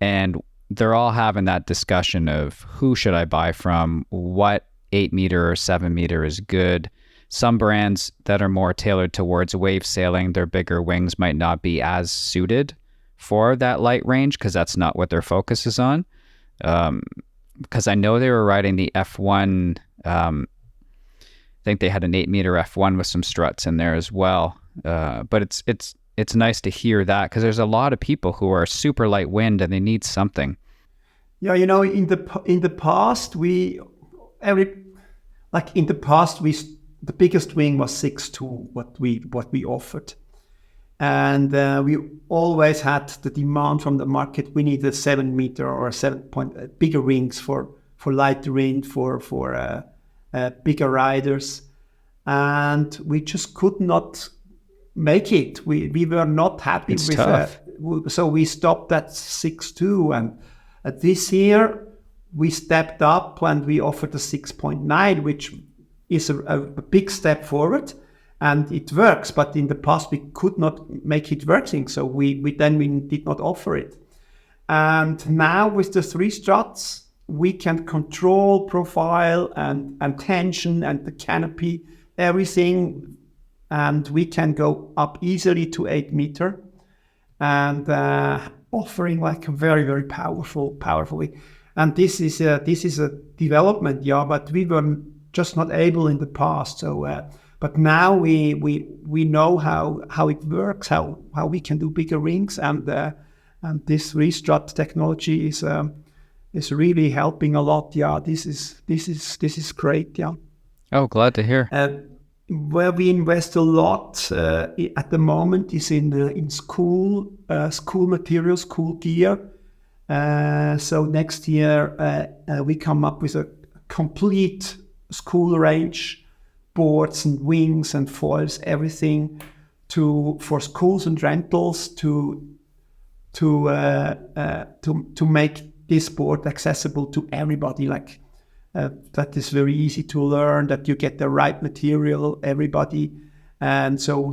and they're all having that discussion of who should I buy from, what 8 meter or 7 meter is good. Some brands that are more tailored towards wave sailing, their bigger wings might not be as suited for that light range because that's not what their focus is on. Because I know they were riding the F1. I think they had an 8 meter F1 with some struts in there as well. But it's nice to hear that because there's a lot of people who are super light wind and they need something. Yeah, in the past the biggest wing was 6'2", what we offered. And we always had the demand from the market. We needed 7 meter or 7 point bigger wings for lighter wind, for bigger riders, and we just could not make it. We were not happy It's with tough. so we stopped at 6'2", and this year we stepped up and we offered a 6.9, which is a big step forward. And it works, but in the past we could not make it working, so we did not offer it. And now with the 3 struts, we can control profile and tension and the canopy, everything, and we can go up easily to 8 meter, and offering like a very, very powerfully. And this is a development, yeah, but we were just not able in the past. So. But now we know how it works, how we can do bigger wings, and this restrut technology is really helping a lot. Yeah, this is great. Yeah. Oh, glad to hear. Where we invest a lot at the moment is in school materials, school gear. So next year we come up with a complete school range. Boards and wings and foils, everything for schools and rentals to make this board accessible to everybody. Like that is very easy to learn. That you get the right material, everybody. And so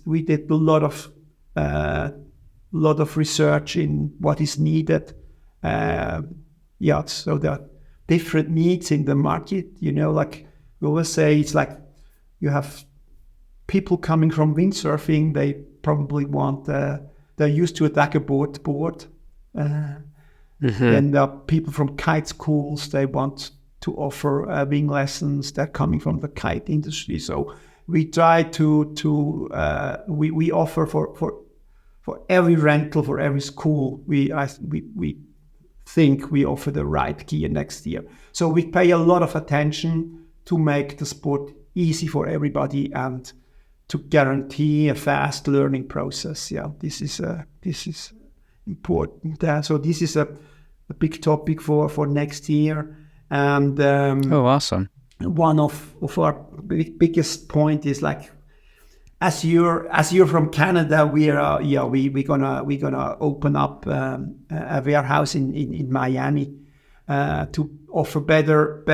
we did a lot of research in what is needed. So there are different needs in the market. Like. We always say it's like you have people coming from windsurfing. They probably want they're used to a dagger board. Then there are people from kite schools. They want to offer wing lessons. They're coming from the kite industry. So we try to we offer for every rental, for every school. We think we offer the right gear next year. So we pay a lot of attention to make the sport easy for everybody and to guarantee a fast learning process. Yeah, this is important. So this is a big topic for next year. And awesome. One of our biggest point is like, as you're from Canada, we're gonna open up a warehouse in Miami. To offer better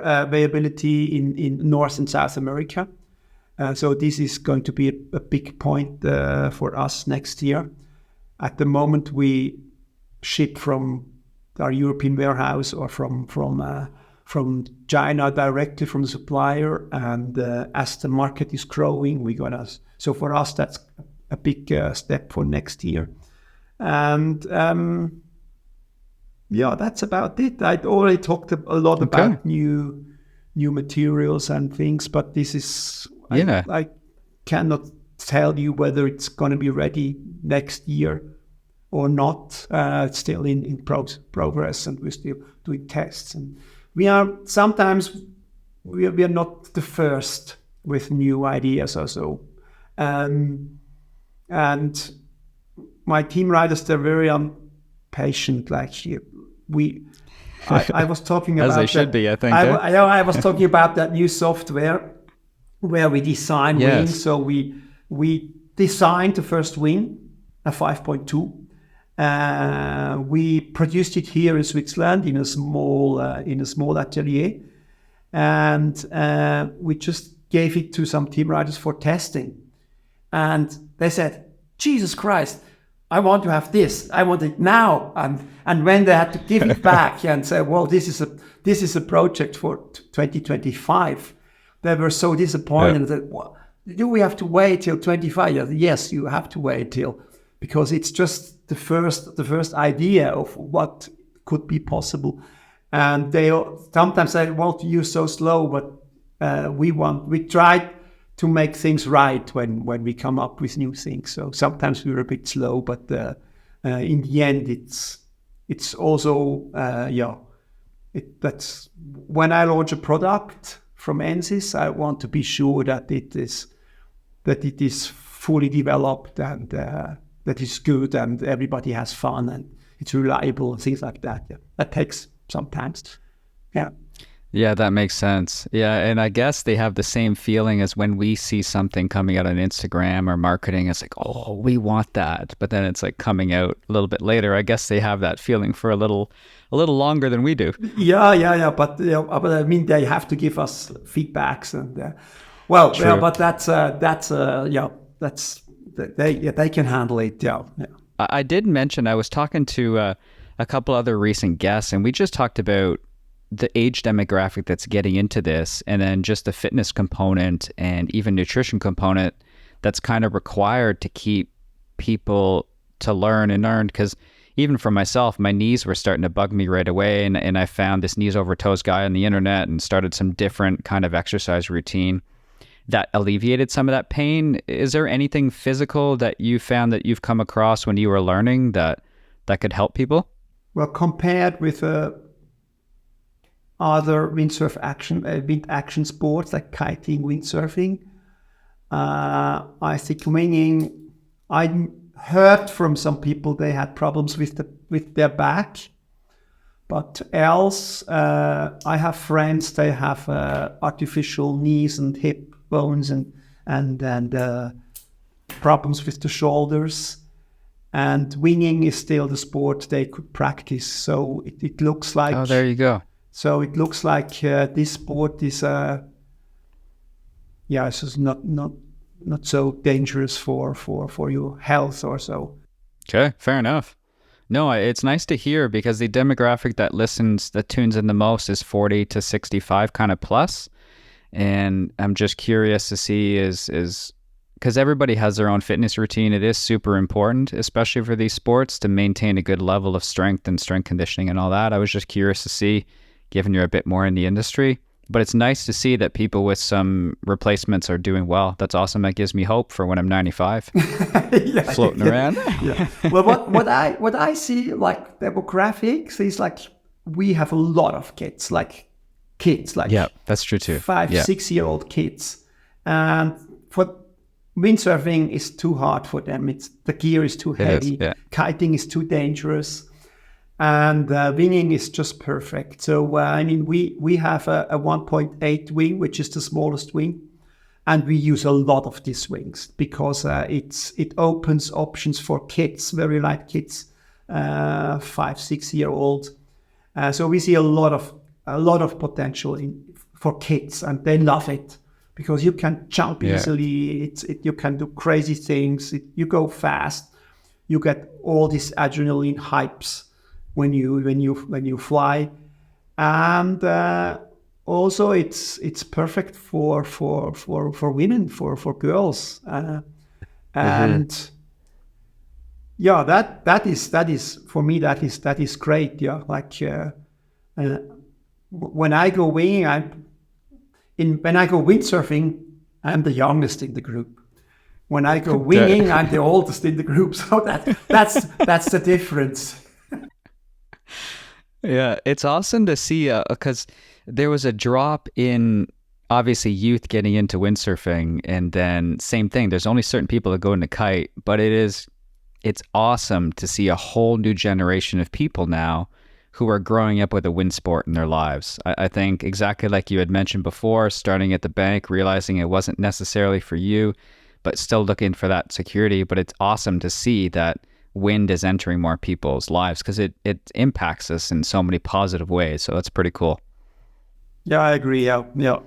availability in North and South America. So this is going to be a big point for us next year. At the moment, we ship from our European warehouse or from China directly from the supplier. And as the market is growing, so for us, that's a big step for next year. And that's about it. I'd already talked a lot about new materials and things, but this is I cannot tell you whether it's going to be ready next year or not. It's still in progress, and we're still doing tests. And we are not the first with new ideas or so. And my team riders, they're very patient. Like we I was talking As about they should be, I think. I was talking about that new software where we design wings. So we designed the first wing, a 5.2. We produced it here in Switzerland in a small atelier, and we just gave it to some team riders for testing. And they said, "Jesus Christ, I want to have this. I want it now." And when they had to give it back and say, "Well, this is a project for 2025," they were so disappointed. Yeah. That, well, do we have to wait till 25? Yes, you have to wait till, because it's just the first idea of what could be possible. And they sometimes say, "Well, you're so slow," but we tried to make things right when we come up with new things. So sometimes we're a bit slow, but in the end, it's also that's when I launch a product from Ensis, I want to be sure that it is fully developed and that is good and everybody has fun and it's reliable and things like that. Yeah. That takes some time. Yeah. Yeah, that makes sense. Yeah, and I guess they have the same feeling as when we see something coming out on Instagram or marketing. It's like, oh, we want that. But then it's like coming out a little bit later. I guess they have that feeling for a little longer than we do. Yeah. But I mean, they have to give us feedbacks and but they can handle it. Yeah. I did mention I was talking to a couple other recent guests, and we just talked about the age demographic that's getting into this, and then just the fitness component and even nutrition component that's kind of required to keep people to learn and earn. Because even for myself, my knees were starting to bug me right away, and I found this knees over toes guy on the internet and started some different kind of exercise routine that alleviated some of that pain. Is there anything physical that you found that you've come across when you were learning that could help people? Well, compared with other windsurf wind action sports like kiting, windsurfing, I think winging, I heard from some people they had problems with their back, but else I have friends, they have artificial knees and hip bones and problems with the shoulders. And winging is still the sport they could practice. So it looks like... Oh, there you go. So it looks like this sport is, it's just not so dangerous for your health or so. Okay, fair enough. No, it's nice to hear, because the demographic that tunes in the most is 40 to 65 kind of plus. And I'm just curious to see is because everybody has their own fitness routine. It is super important, especially for these sports, to maintain a good level of strength and strength conditioning and all that. I was just curious to see, given you're a bit more in the industry. But it's nice to see that people with some replacements are doing well. That's awesome. That gives me hope for when I'm 95, floating around. Yeah. Well, what I see, like demographics, is like we have a lot of kids, like yeah, that's true too. 5-6-year-old kids, and for windsurfing is too hard for them. The gear is too heavy. Kiting is too dangerous. And winging is just perfect. So, I mean, we have a 1.8 wing, which is the smallest wing. And we use a lot of these wings because it opens options for kids, very light kids, 5-6-year-old. So we see a lot of potential for kids, and they love it because you can jump easily. You can do crazy things. You go fast. You get all these adrenaline hypes when you fly, and also it's perfect for women, for girls, and that is for me that is great. Like when I go winging, when I go windsurfing, I'm the youngest in the group. When I go winging, I'm the oldest in the group. So that's the difference. Yeah, it's awesome to see because there was a drop in obviously youth getting into windsurfing, and then same thing. There's only certain people that go into kite, but it's awesome to see a whole new generation of people now who are growing up with a wind sport in their lives. I think exactly like you had mentioned before, starting at the bank, realizing it wasn't necessarily for you, but still looking for that security. But it's awesome to see that wind is entering more people's lives because it impacts us in so many positive ways. So that's pretty cool. Yeah, I agree. Yeah, yeah.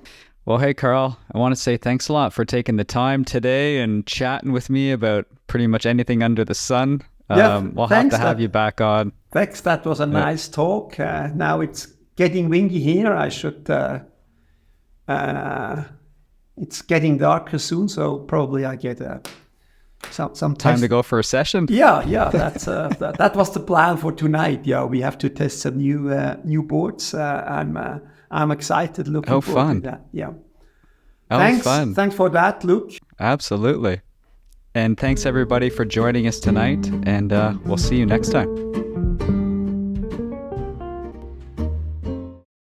Well, hey, Karl, I want to say thanks a lot for taking the time today and chatting with me about pretty much anything under the sun. Yeah, We'll have thanks. to have you back on. Thanks. That was a nice talk. Now it's getting windy here. I should. It's getting darker soon, so probably I get some time to go for a session. Yeah. That's that was the plan for tonight. Yeah, we have to test some new boards. I'm excited. Looking forward to that. Yeah. Thanks. Fun. Thanks for that, Luke. Absolutely. And thanks everybody for joining us tonight. And we'll see you next time.